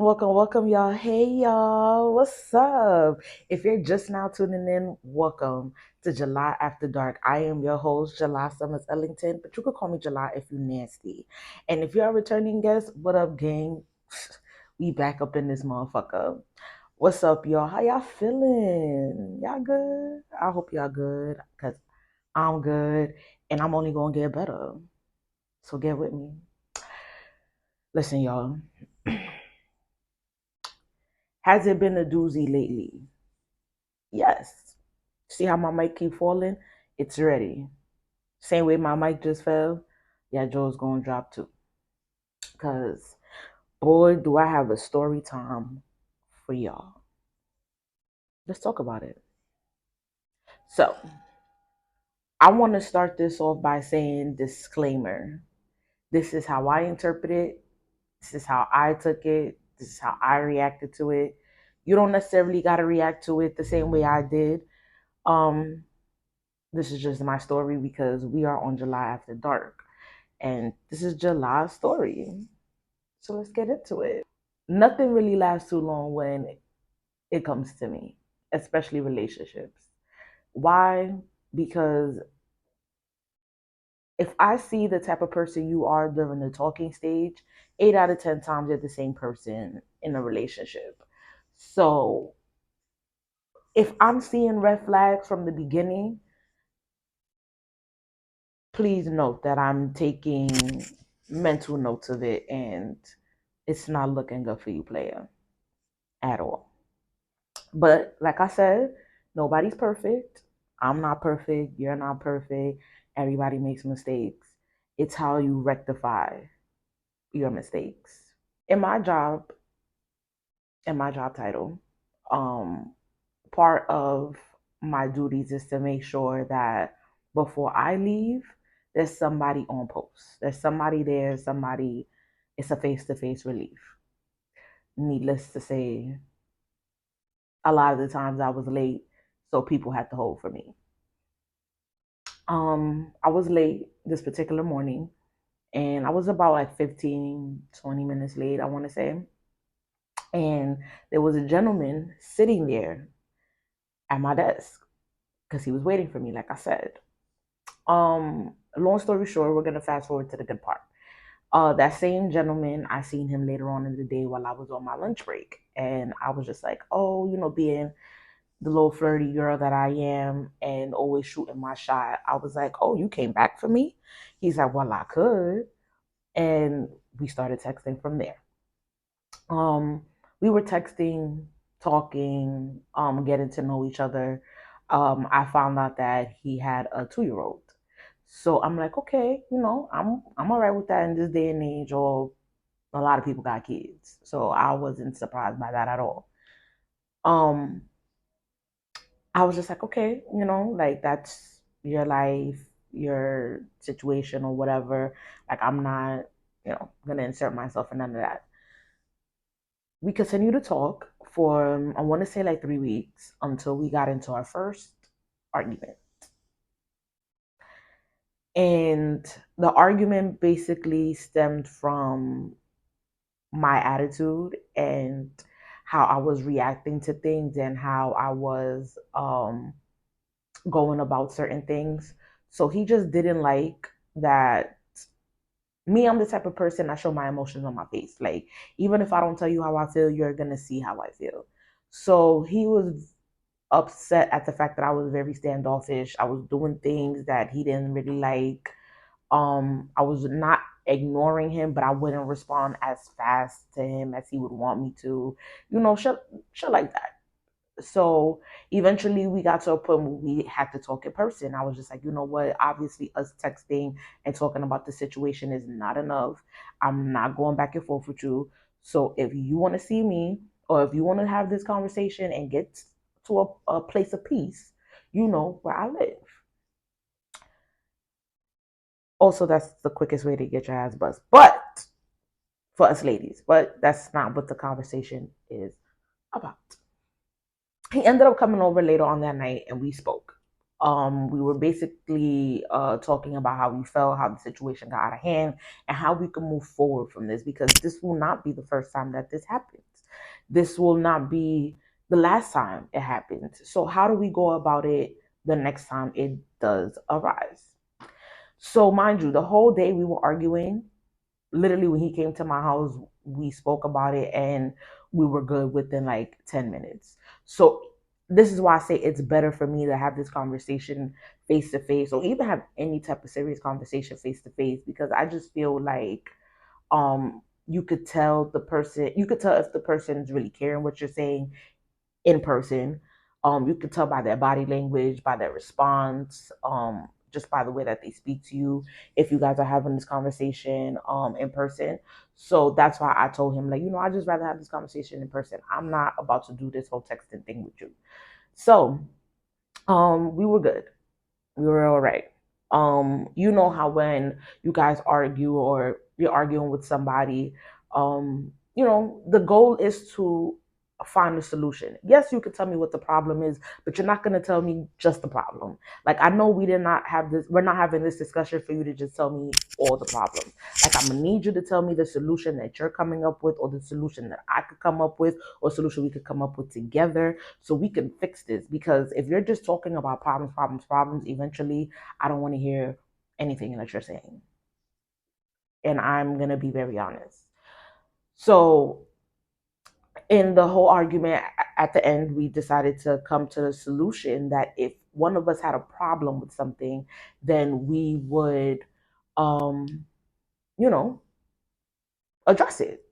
Welcome, y'all. Hey, y'all. What's up? If you're just now tuning in, welcome to July After Dark. I am your host, July Summers Ellington, but you could call me July if you nasty. And if you're a returning guest, what up, gang? We back up in this motherfucker. What's up, y'all? How y'all feeling? Y'all good? I hope y'all good, because I'm good, and I'm only gonna get better. So get with me. Listen, y'all. Has it been a doozy lately? Yes. See how my mic keep falling? It's ready. Same way my mic just fell. Yeah, Joe's gonna drop too. Cause boy, do I have a story time for y'all. Let's talk about it. So I want to start this off by saying disclaimer. This is how I interpret it. This is how I took it. This is how I reacted to it. You don't necessarily gotta react to it the same way I did. Um, this is just my story because we are on July After Dark. And this is July's story. So let's get into it. Nothing really lasts too long when it comes to me, especially relationships. Why? Because if I see the type of person you are during the talking stage, 8 out of 10 times you're the same person in a relationship. So if I'm seeing red flags from the beginning, please note that I'm taking mental notes of it and it's not looking good for you, player, at all. But like I said, nobody's perfect. I'm not perfect. You're not perfect. Everybody makes mistakes. It's how you rectify your mistakes. In my job, in my job title, um, part of my duties is to make sure that before I leave, there's somebody on post. There's somebody there, somebody, it's a face to face relief. Needless to say, a lot of the times I was late, so people had to hold for me. I was late this particular morning, and I was about like 15, 20 minutes late, I want to say. And there was a gentleman sitting there at my desk because he was waiting for me, like I said. Long story short, we're gonna fast forward to the good part. That same gentleman, I seen him later on in the day while I was on my lunch break, and I was just like, oh, being the little flirty girl that I am and always shooting my shot. I was like, oh, you came back for me? He's like, well, I could. And we started texting from there. Um, we were texting, talking, getting to know each other. I found out that he had a 2 year old. So I'm like, okay, I'm all right with that in this day and age, or a lot of people got kids. So I wasn't surprised by that at all. Um, I was just like, okay, like that's your life, your situation, or whatever. Like, I'm not, gonna insert myself in none of that. We continued to talk for, I want to say, like 3 weeks until we got into our first argument. And the argument basically stemmed from my attitude and how I was reacting to things and how I was going about certain things. So he just didn't like that. Me, I'm the type of person I show my emotions on my face. Like, even if I don't tell you how I feel, you're gonna see how I feel. So he was upset at the fact that I was very standoffish. I was doing things that he didn't really like. I was not ignoring him, but I wouldn't respond as fast to him as he would want me to. Shit like that. So eventually we got to a point where we had to talk in person. I was just like, you know what? Obviously, us texting and talking about the situation is not enough. I'm not going back and forth with you. So if you want to see me, or if you want to have this conversation and get to a place of peace, you know where I live. Also, that's the quickest way to get your ass buzzed. But for us ladies, but that's not what the conversation is about. He ended up coming over later on that night and we spoke. We were basically talking about how we felt, how the situation got out of hand, and how we can move forward from this, because this will not be the first time that this happens. This will not be the last time it happens. So how do we go about it the next time it does arise? So mind you, the whole day we were arguing. Literally, when he came to my house, we spoke about it and we were good within like 10 minutes. So this is why I say it's better for me to have this conversation face to face, or even have any type of serious conversation face to face, because I just feel like you could tell the person, you could tell if the person is really caring what you're saying in person. You can tell by their body language, by their response, just by the way that they speak to you, if you guys are having this conversation in person. So that's why I told him, like, I just rather have this conversation in person. I'm not about to do this whole texting thing with you. So we were good. We were all right. You know how when you guys argue or you're arguing with somebody, the goal is to find a solution. Yes, you could tell me what the problem is, but you're not going to tell me just the problem. Like, I know we did not have this, we're not having this discussion for you to just tell me all the problems. Like, I'm going to need you to tell me the solution that you're coming up with, or the solution that I could come up with, or solution we could come up with together, so we can fix this. Because if you're just talking about problems, eventually I don't want to hear anything that you're saying. And I'm going to be very honest. So in the whole argument, at the end, we decided to come to the solution that if one of us had a problem with something, then we would, um, you know, address it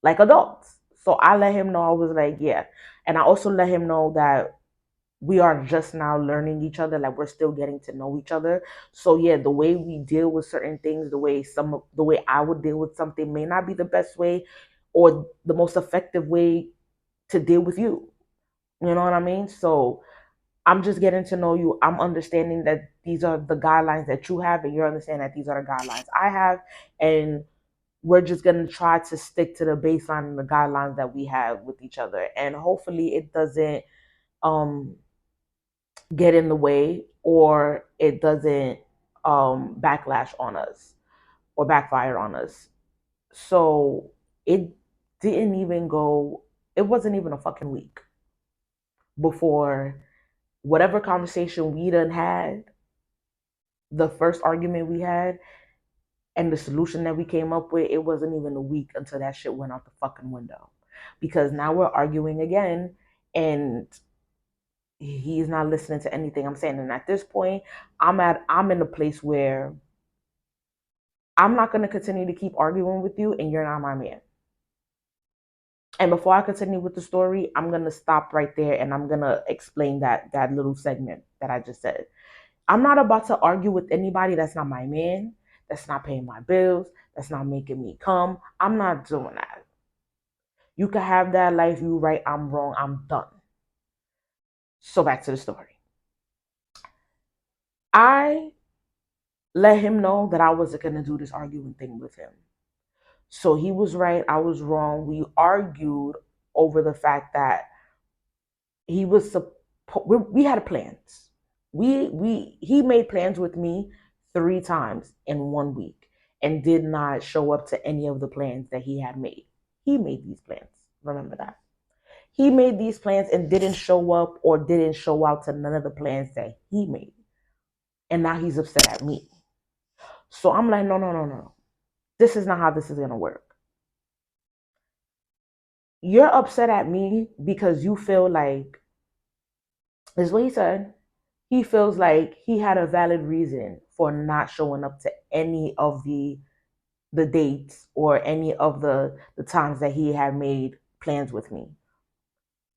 like adults. So I let him know, I was like, yeah. And I also let him know that we are just now learning each other, like we're still getting to know each other. So yeah, the way we deal with certain things, the way I would deal with something may not be the best way or the most effective way to deal with you. You know what I mean? So I'm just getting to know you. I'm understanding that these are the guidelines that you have, and you're understanding that these are the guidelines I have. And we're just going to try to stick to the baseline and the guidelines that we have with each other. And hopefully it doesn't um, get in the way, or it doesn't backlash on us or backfire on us. So it didn't even go, it wasn't even a fucking week before whatever conversation we done had, the first argument we had, and the solution that we came up with, it wasn't even a week until that shit went out the fucking window. Because now we're arguing again, and he's not listening to anything I'm saying. And at this point, I'm in a place where I'm not going to continue to keep arguing with you, and you're not my man. And before I continue with the story, I'm going to stop right there, and I'm going to explain that little segment that I just said. I'm not about to argue with anybody that's not my man, that's not paying my bills, that's not making me come. I'm not doing that. You can have that life, you right, I'm wrong, I'm done. So back to the story. I let him know that I wasn't going to do this arguing thing with him. So he was right, I was wrong. We argued over the fact that he was we had plans. He made plans with me 3 times in 1 week and did not show up to any of the plans that he had made. He made these plans. Remember that. He made these plans and didn't show up or didn't show out to none of the plans that he made. And now he's upset at me. So I'm like, no, no, no, no. This is not how this is going to work. You're upset at me because you feel like, this is what he said, he feels like he had a valid reason for not showing up to any of the dates or any of the times that he had made plans with me.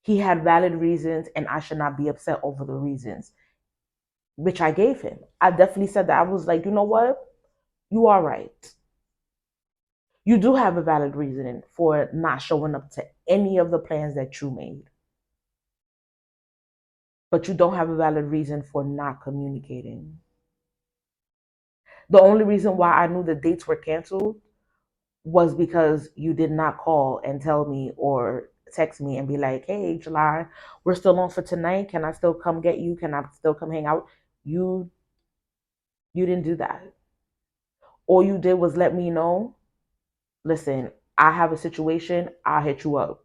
He had valid reasons, and I should not be upset over the reasons, which I gave him. I definitely said that. I was like, you know what? You are right. You do have a valid reason for not showing up to any of the plans that you made. But you don't have a valid reason for not communicating. The only reason why I knew the dates were canceled was because you did not call and tell me or text me and be like, hey, July, we're still on for tonight. Can I still come get you? Can I still come hang out? You didn't do that. All you did was let me know, listen, I have a situation, I'll hit you up.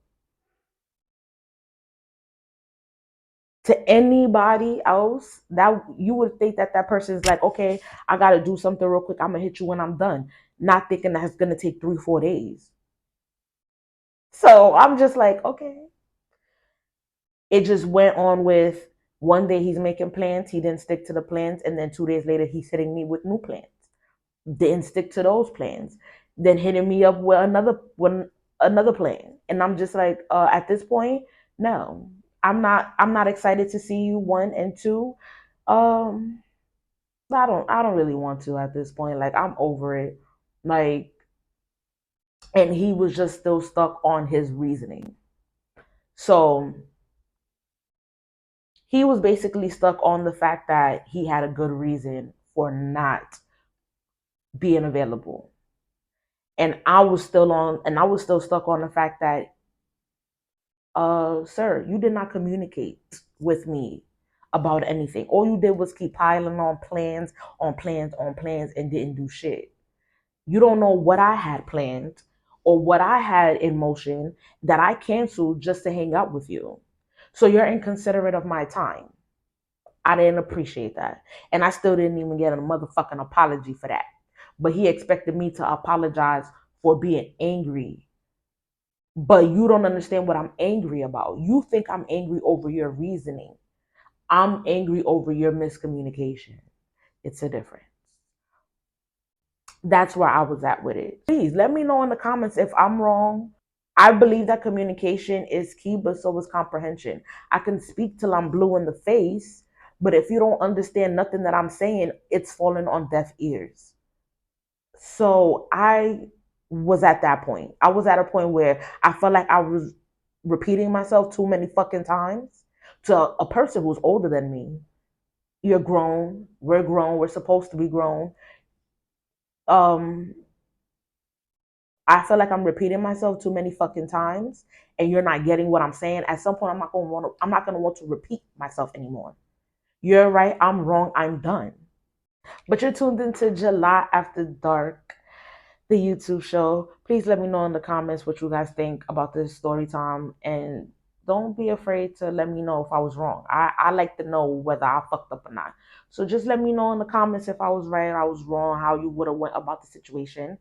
To anybody else, that you would think that that person is like, okay, I gotta do something real quick, I'm gonna hit you when I'm done, not thinking that it's gonna take 3-4 days. So I'm just like, okay. It just went on with, one day he's making plans, he didn't stick to the plans, and then 2 days later he's hitting me with new plans. Didn't stick to those plans. Then hitting me up with another plan. And I'm just like, at this point, no. I'm not excited to see you, one, and two. Um I don't really want to at this point. Like, I'm over it. Like, and he was just still stuck on his reasoning. So he was basically stuck on the fact that he had a good reason for not being available. And I was still stuck on the fact that, sir, you did not communicate with me about anything. All you did was keep piling on plans, on plans, on plans, and didn't do shit. You don't know what I had planned or what I had in motion that I canceled just to hang out with you. So you're inconsiderate of my time. I didn't appreciate that. And I still didn't even get a motherfucking apology for that. But he expected me to apologize for being angry. But you don't understand what I'm angry about. You think I'm angry over your reasoning. I'm angry over your miscommunication. It's a difference. That's where I was at with it. Please let me know in the comments if I'm wrong. I believe that communication is key, but so is comprehension. I can speak till I'm blue in the face, but if you don't understand nothing that I'm saying, it's falling on deaf ears. So I was at that point. I was at a point where I felt like I was repeating myself too many fucking times to a person who's older than me. You're grown. We're grown. We're supposed to be grown. Um, I feel like I'm repeating myself too many fucking times, and you're not getting what I'm saying. At some point, I'm not gonna want to repeat myself anymore. You're right. I'm wrong. I'm done. But you're tuned into July After Dark, the YouTube show. Please let me know in the comments what you guys think about this story time, and don't be afraid to let me know if I was wrong. I like to know whether I fucked up or not. So just let me know in the comments if I was right or I was wrong, how you would have went about the situation.